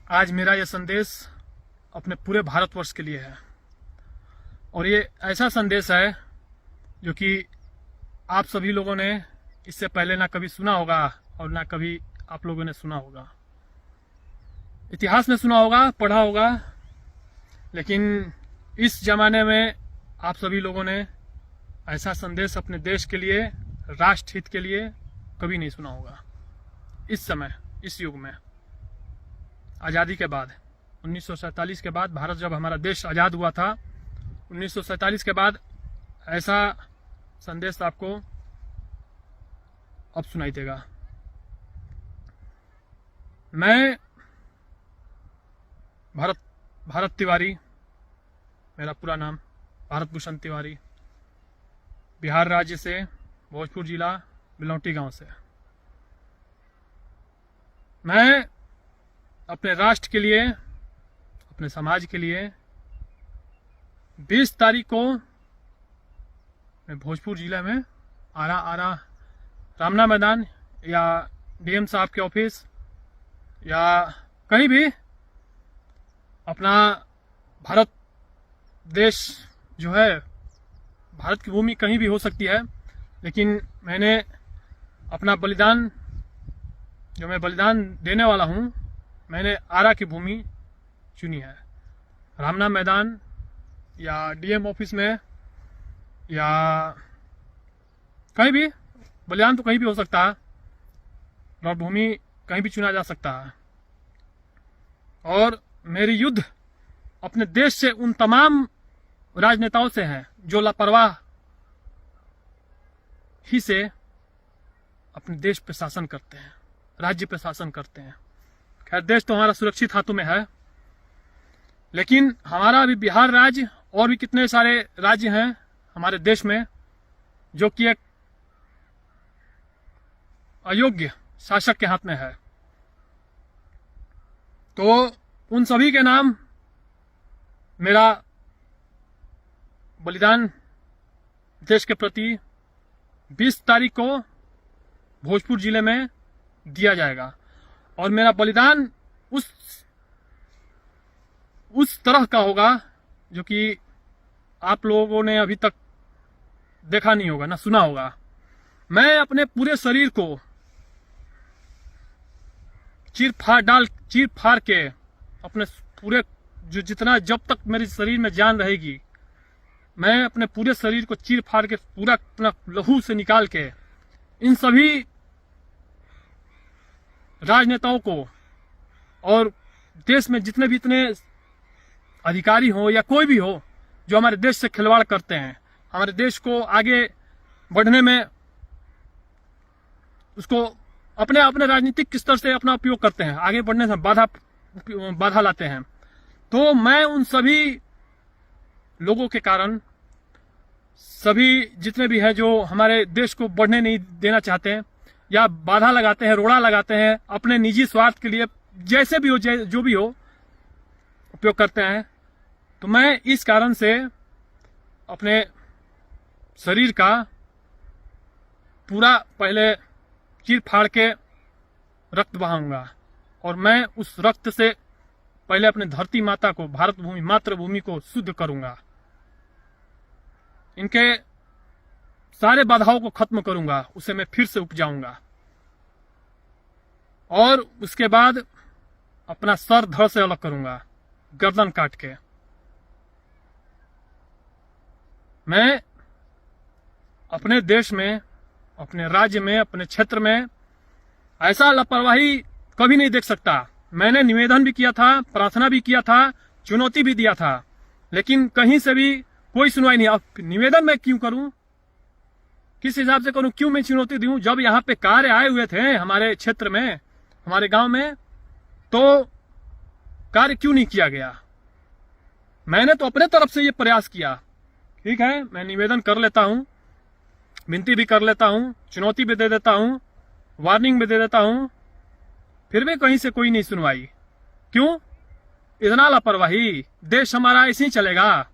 आज मेरा यह संदेश अपने पूरे भारतवर्ष के लिए है और ये ऐसा संदेश है जो कि आप सभी लोगों ने इससे पहले ना कभी सुना होगा और ना कभी आप लोगों ने सुना होगा। इतिहास में सुना होगा, पढ़ा होगा, लेकिन इस जमाने में आप सभी लोगों ने ऐसा संदेश अपने देश के लिए, राष्ट्र हित के लिए कभी नहीं सुना होगा। इस समय, इस युग में, आज़ादी के बाद 1947 के बाद, भारत जब हमारा देश आज़ाद हुआ था 1947 के बाद, ऐसा संदेश आपको अब सुनाई देगा। मैं भारत तिवारी, मेरा पूरा नाम भारत भूषण तिवारी, बिहार राज्य से, भोजपुर जिला, बिलौटी गांव से। मैं अपने राष्ट्र के लिए, अपने समाज के लिए 20 तारीख को मैं भोजपुर जिले में आरा रामना मैदान या डीएम साहब के ऑफिस या कहीं भी अपना भारत देश जो है, भारत की भूमि कहीं भी हो सकती है, लेकिन मैंने अपना बलिदान, जो मैं बलिदान देने वाला हूं, मैंने आरा की भूमि चुनी है। रामना मैदान या डीएम ऑफिस में या कहीं भी, बलिदान तो कहीं भी हो सकता है और भूमि कहीं भी चुना जा सकता है। और मेरी युद्ध अपने देश से उन तमाम राजनेताओं से है जो लापरवाह ही से अपने देश पे शासन करते हैं, राज्य पे शासन करते हैं। खैर, देश तो हमारा सुरक्षित हाथों में है, लेकिन हमारा अभी बिहार राज्य और भी कितने सारे राज्य हैं हमारे देश में जो कि एक अयोग्य शासक के हाथ में है। तो उन सभी के नाम मेरा बलिदान देश के प्रति 20 तारीख को भोजपुर जिले में दिया जाएगा। और मेरा बलिदान उस तरह का होगा जो कि आप लोगों ने अभी तक देखा नहीं होगा, ना सुना होगा। मैं अपने पूरे शरीर को चीर फाड़ के अपने पूरे, जो जितना, जब तक मेरे शरीर में जान रहेगी, मैं अपने पूरे शरीर को चीर फाड़ के पूरा अपना लहू से निकाल के इन सभी राजनेताओं को और देश में जितने भी इतने अधिकारी हो या कोई भी हो जो हमारे देश से खिलवाड़ करते हैं, हमारे देश को आगे बढ़ने में, उसको अपने अपने राजनीतिक स्तर से अपना उपयोग करते हैं, आगे बढ़ने से बाधा लाते हैं, तो मैं उन सभी लोगों के कारण, सभी जितने भी हैं जो हमारे देश को बढ़ने नहीं देना चाहते हैं या बाधा लगाते हैं, रोड़ा लगाते हैं, अपने निजी स्वार्थ के लिए जैसे भी हो, जो भी हो, उपयोग करते हैं, तो मैं इस कारण से अपने शरीर का पूरा पहले चीर फाड़ के रक्त बहाऊंगा और मैं उस रक्त से पहले अपने धरती माता को, भारत भूमि, मातृभूमि को शुद्ध करूंगा। इनके सारे बाधाओं को खत्म करूंगा, उसे मैं फिर से उपजाऊंगा और उसके बाद अपना सर धड़ से अलग करूंगा, गर्दन काट के। मैं अपने देश में, अपने राज्य में, अपने क्षेत्र में ऐसा लापरवाही कभी नहीं देख सकता। मैंने निवेदन भी किया था, प्रार्थना भी किया था, चुनौती भी दिया था, लेकिन कहीं से भी कोई सुनवाई नहीं। अब निवेदन मैं क्यों करूं, किस हिसाब से करूं, क्यों मैं चुनौती दूं? जब यहाँ पे कार्य आए हुए थे हमारे क्षेत्र में, हमारे गांव में, तो कार्य क्यों नहीं किया गया? मैंने तो अपने तरफ से ये प्रयास किया। ठीक है, मैं निवेदन कर लेता हूं, विनती भी कर लेता हूं, चुनौती भी दे देता हूं, वार्निंग भी दे देता हूं, फिर भी कहीं से कोई नहीं सुनवाई। क्यों? इतना लापरवाही? देश हमारा ऐसे ही चलेगा?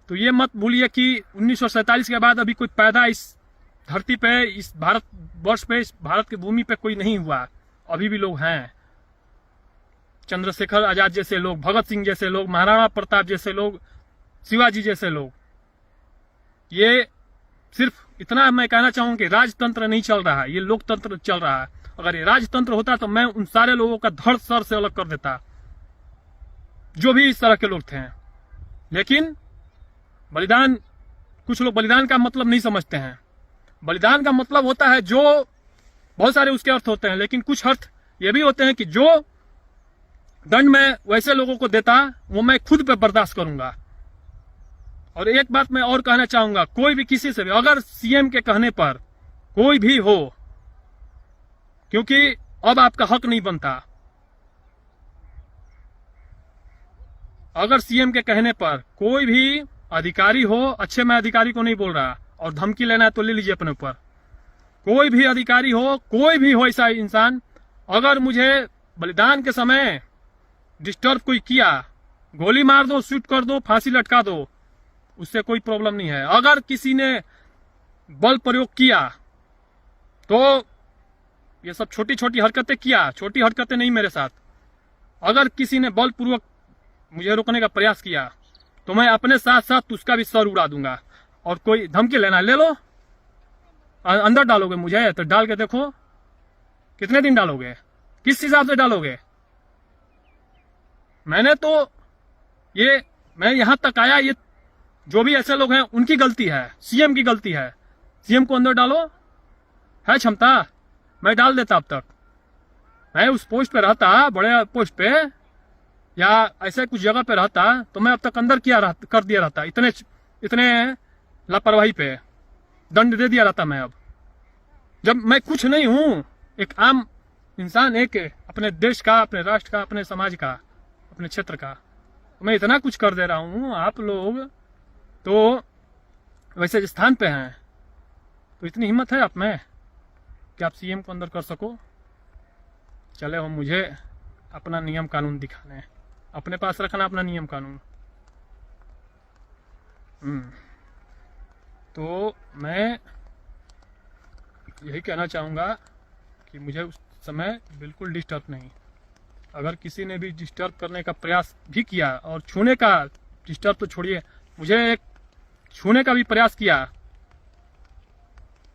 तो ये मत भूलिए कि 1947 के बाद अभी कोई पैदा इस धरती पे, इस भारत वर्ष पे, इस भारत की भूमि पे कोई नहीं हुआ। अभी भी लोग हैं। चंद्रशेखर आजाद जैसे लोग, भगत सिंह जैसे लोग, महाराणा प्रताप जैसे लोग, शिवाजी जैसे लोग। ये सिर्फ इतना मैं कहना चाहूँ कि राजतंत्र नहीं चल रहा है, ये लोकतंत्र चल रहा है। अगर ये राजतंत्र होता तो मैं उन सारे लोगों का धड़ सर से अलग कर देता, जो भी इस तरह के लोग थे। लेकिन बलिदान, कुछ लोग बलिदान का मतलब नहीं समझते हैं। बलिदान का मतलब होता है जो, बहुत सारे उसके अर्थ होते हैं, लेकिन कुछ अर्थ ये भी होते हैं कि जो दंड मैं वैसे लोगों को देता वो मैं खुद पे बर्दाश्त करूंगा। और एक बात मैं और कहना चाहूंगा, कोई भी किसी से भी, अगर सीएम के कहने पर कोई भी हो, क्योंकि अब आपका हक नहीं बनता, अगर सीएम के कहने पर कोई भी अधिकारी हो, अच्छे मैं अधिकारी को नहीं बोल रहा, और धमकी लेना है तो ले लीजिए अपने ऊपर, कोई भी अधिकारी हो, कोई भी हो ऐसा इंसान, अगर मुझे बलिदान के समय डिस्टर्ब कोई किया, गोली मार दो, शूट कर दो, फांसी लटका दो, उससे कोई प्रॉब्लम नहीं है। अगर किसी ने बल प्रयोग किया तो ये सब छोटी छोटी हरकतें किया, छोटी हरकतें नहीं मेरे साथ, अगर किसी ने बलपूर्वक मुझे रोकने का प्रयास किया तो मैं अपने साथ साथ उसका भी सर उड़ा दूंगा। और कोई धमकी लेना ले लो, अंदर डालोगे मुझे तो डाल के देखो कितने दिन डालोगे, किस हिसाब से डालोगे। मैंने तो मैं यहां तक आया, ये जो भी ऐसे लोग हैं उनकी गलती है, सीएम की गलती है। सीएम को अंदर डालो, है क्षमता, मैं डाल देता। अब तक मैं उस पोस्ट पे रहता, बड़े पोस्ट पे या ऐसे कुछ जगह पे रहता तो मैं अब तक अंदर कर दिया रहता। इतने लापरवाही पे दंड दे दिया रहता मैं। अब जब मैं कुछ नहीं हूं, एक आम इंसान, एक अपने देश का, अपने राष्ट्र का, अपने समाज का, अपने क्षेत्र का, तो मैं इतना कुछ कर दे रहा हूं। आप लोग तो वैसे स्थान पे हैं, तो इतनी हिम्मत है आप में कि आप सीएम को अंदर कर सको। चले हो मुझे अपना नियम कानून दिखाने, अपने पास रखना अपना नियम कानून। तो मैं यही कहना चाहूँगा कि मुझे उस समय बिल्कुल डिस्टर्ब नहीं। अगर किसी ने भी डिस्टर्ब करने का प्रयास भी किया, और छूने का, डिस्टर्ब तो छोड़िए, मुझे एक छूने का भी प्रयास किया,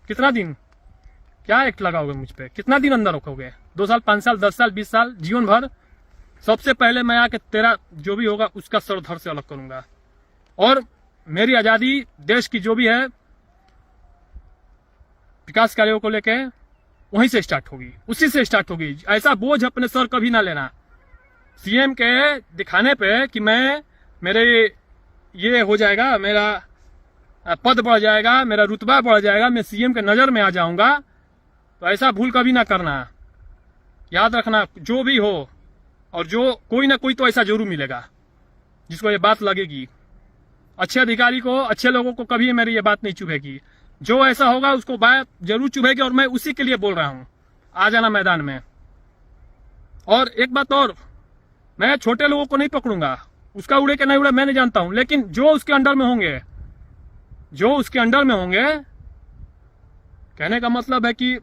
कितना दिन, क्या एक्ट लगाओगे मुझ पे, कितना दिन अंदर रखोगे, 2 साल, 5 साल, 10 साल, 20 साल, जीवन भर। सबसे पहले मैं आके तेरा जो भी होगा उसका सर धड़ से अलग करूंगा। और मेरी आजादी, देश की जो भी है विकास कार्यों को लेके, वहीं से स्टार्ट होगी, उसी से स्टार्ट होगी। ऐसा बोझ अपने सर कभी ना लेना सीएम के दिखाने पे कि मेरे ये हो जाएगा, मेरा पद बढ़ जाएगा, मेरा रुतबा बढ़ जाएगा, मैं सीएम के नजर में आ जाऊंगा। तो ऐसा भूल कभी ना करना। याद रखना, जो भी हो, और जो कोई ना कोई तो ऐसा जरूर मिलेगा जिसको ये बात लगेगी। अच्छे अधिकारी को, अच्छे लोगों को कभी मेरी ये बात नहीं चुभेगी। जो ऐसा होगा उसको बात जरूर चुभेगी, और मैं उसी के लिए बोल रहा हूं, आ जाना मैदान में। और एक बात और, मैं छोटे लोगों को नहीं पकड़ूंगा, उसका उड़े के नहीं उड़े मैं नहीं जानता हूं, लेकिन जो उसके अंडर में होंगे, जो उसके अंडर में होंगे, कहने का मतलब है कि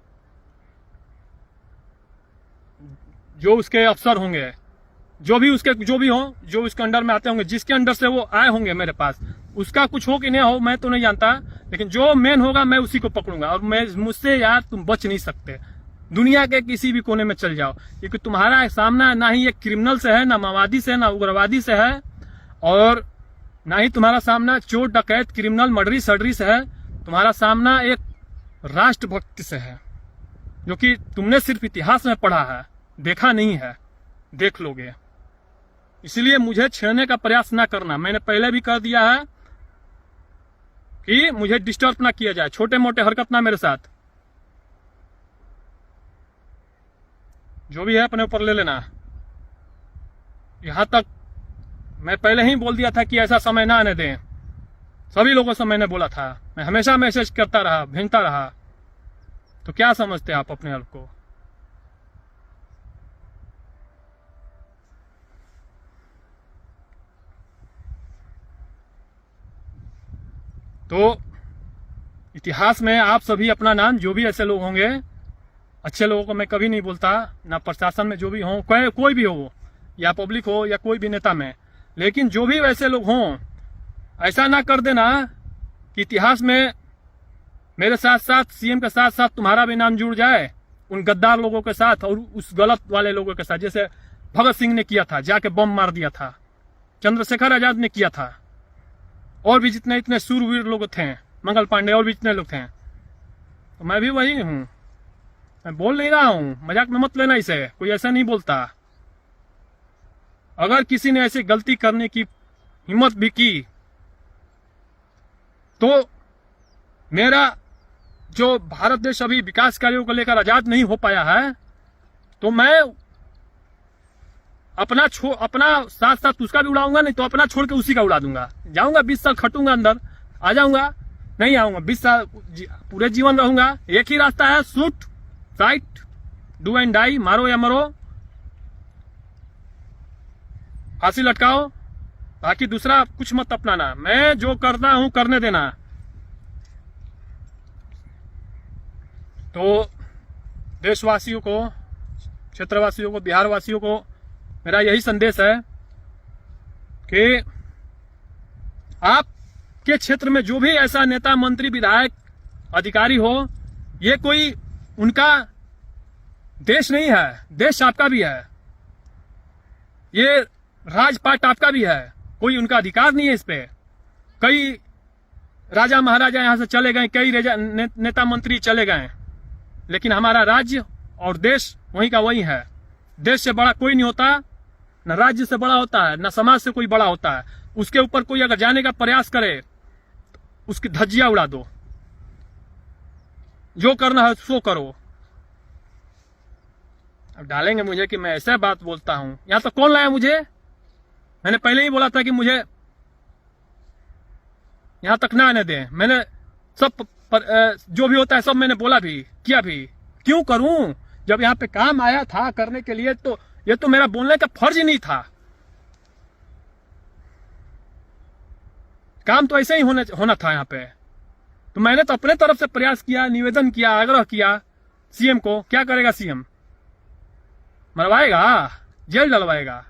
जो उसके अफसर होंगे, जो भी हो, जो उसके अंडर में आते होंगे, जिसके अंडर से वो आए होंगे मेरे पास, उसका कुछ हो कि नहीं हो मैं तो नहीं जानता, लेकिन जो मेन होगा मैं उसी को पकड़ूंगा। और मुझसे यार तुम बच नहीं सकते। दुनिया के किसी भी कोने में चल जाओ, क्योंकि तुम्हारा सामना ना ही एक क्रिमिनल से है, ना माओवादी से, ना उग्रवादी से है, और ना ही तुम्हारा सामना चोर, डकैत, क्रिमिनल, मर्डरी सडरी से है। तुम्हारा सामना एक राष्ट्रभक्त से है, जो कि तुमने सिर्फ इतिहास में पढ़ा है, देखा नहीं है, देख लोगे। इसलिए मुझे छेड़ने का प्रयास ना करना। मैंने पहले भी कर दिया है कि मुझे डिस्टर्ब ना किया जाए, छोटे मोटे हरकत ना मेरे साथ, जो भी है अपने ऊपर ले लेना। यहां तक मैं पहले ही बोल दिया था कि ऐसा समय ना आने दें। सभी लोगों से मैंने बोला था, मैं हमेशा मैसेज करता रहा, भेजता रहा। तो क्या समझते आप अपने आप को? तो इतिहास में आप सभी अपना नाम, जो भी ऐसे लोग होंगे, अच्छे लोगों को मैं कभी नहीं बोलता, ना प्रशासन में जो भी हो, कोई भी हो, या पब्लिक हो या कोई भी नेता में, लेकिन जो भी वैसे लोग हों, ऐसा ना कर देना कि इतिहास में मेरे साथ साथ सीएम के साथ साथ तुम्हारा भी नाम जुड़ जाए उन गद्दार लोगों के साथ और उस गलत वाले लोगों के साथ, जैसे भगत सिंह ने किया था, जाके बम मार दिया था, चंद्रशेखर आजाद ने किया था, और भी जितने इतने सूरवीर लोग थे, मंगल पांडे और भी जितने लोग थे। तो मैं भी वही हूं, मैं बोल नहीं रहा हूं, मजाक में मत लेना इसे, कोई ऐसा नहीं बोलता। अगर किसी ने ऐसी गलती करने की हिम्मत भी की तो मेरा जो भारत देश अभी विकास कार्यों को लेकर आजाद नहीं हो पाया है, तो मैं अपना साथ साथ उसका भी उड़ाऊंगा, नहीं तो अपना छोड़ के उसी का उड़ा दूंगा। जाऊंगा 20 साल खटूंगा, अंदर आ जाऊंगा, नहीं आऊंगा 20 साल पूरे जीवन रहूंगा। एक ही रास्ता है, shoot right, do and die, मारो या मरो, फांसी लटकाओ, बाकी दूसरा कुछ मत अपनाना। मैं जो करना हूं करने देना। तो देशवासियों को, क्षेत्रवासियों को, बिहार वासियों को मेरा यही संदेश है कि आपके क्षेत्र में जो भी ऐसा नेता, मंत्री, विधायक, अधिकारी हो, ये कोई उनका देश नहीं है, देश आपका भी है, ये राजपाट आपका भी है, कोई उनका अधिकार नहीं है इस पे। कई राजा महाराजा यहां से चले गए, कई नेता मंत्री चले गए, लेकिन हमारा राज्य और देश वहीं का वहीं है। देश से बड़ा कोई नहीं होता, न राज्य से बड़ा होता है, न समाज से कोई बड़ा होता है। उसके ऊपर कोई अगर जाने का प्रयास करे तो उसकी धज्जियां उड़ा दो, जो करना है सो करो। अब डालेंगे मुझे कि मैं ऐसा बात बोलता हूं, यहां तो कौन लाया मुझे? मैंने पहले ही बोला था कि मुझे यहां तक ना आने दें। मैंने सब जो भी होता है सब मैंने बोला भी, किया भी। क्यों करूं जब यहां पे काम आया था करने के लिए? तो ये तो मेरा बोलने का फर्ज ही नहीं था। काम तो ऐसे ही होना था यहां पे। तो मैंने तो अपने तरफ से प्रयास किया, निवेदन किया, आग्रह किया सीएम को। क्या करेगा सीएम? मरवाएगा, जेल डलवाएगा,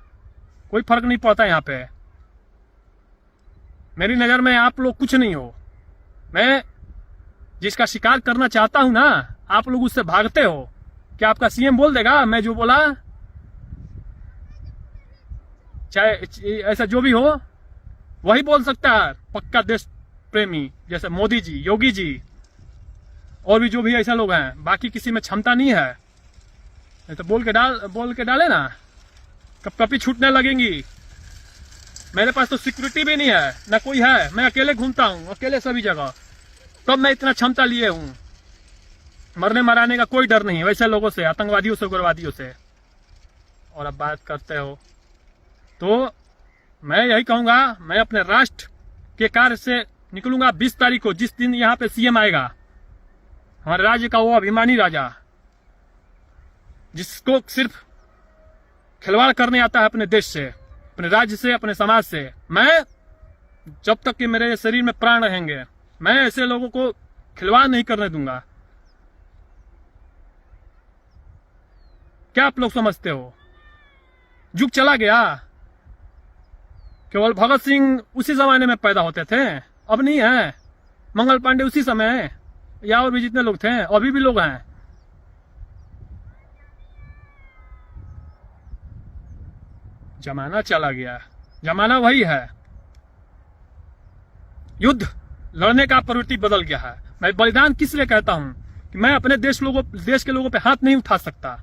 कोई फर्क नहीं पड़ता यहां पे। मेरी नजर में आप लोग कुछ नहीं हो। मैं जिसका शिकार करना चाहता हूं ना, आप लोग उससे भागते हो। क्या आपका सीएम बोल देगा मैं जो बोला? चाहे ऐसा जो भी हो, वही बोल सकता है पक्का देश प्रेमी, जैसे मोदी जी, योगी जी और भी जो भी ऐसा लोग हैं। बाकी किसी में क्षमता नहीं है। नहीं तो बोल के डाले ना, कपकपी छूटने लगेंगी। मेरे पास तो सिक्योरिटी भी नहीं है, ना कोई है, मैं अकेले घूमता हूं, अकेले सभी जगह। तब मैं इतना क्षमता लिए हूं। मरने मराने का कोई डर नहीं है वैसे लोगों से, आतंकवादियों से, उग्रवादियों से। और अब बात करते हो तो मैं यही कहूंगा, मैं अपने राष्ट्र के कार्य से निकलूंगा 20 तारीख को, जिस दिन यहाँ पे सीएम आएगा, हमारे राज्य का वो अभिमानी राजा, जिसको सिर्फ खिलवाड़ करने आता है अपने देश से, अपने राज्य से, अपने समाज से। मैं जब तक कि मेरे शरीर में प्राण रहेंगे, मैं ऐसे लोगों को खिलवाड़ नहीं करने दूंगा। क्या आप लोग समझते हो? युग चला गया। केवल भगत सिंह उसी जमाने में पैदा होते थे, अब नहीं है। मंगल पांडे उसी समय, या और भी जितने लोग थे, अभी भी लोग हैं। जमाना चला गया, जमाना वही है। युद्ध लड़ने का प्रवृत्ति बदल गया है। मैं बलिदान किस लिए कहता हूं कि मैं अपने देश के लोगों पे हाथ नहीं उठा सकता।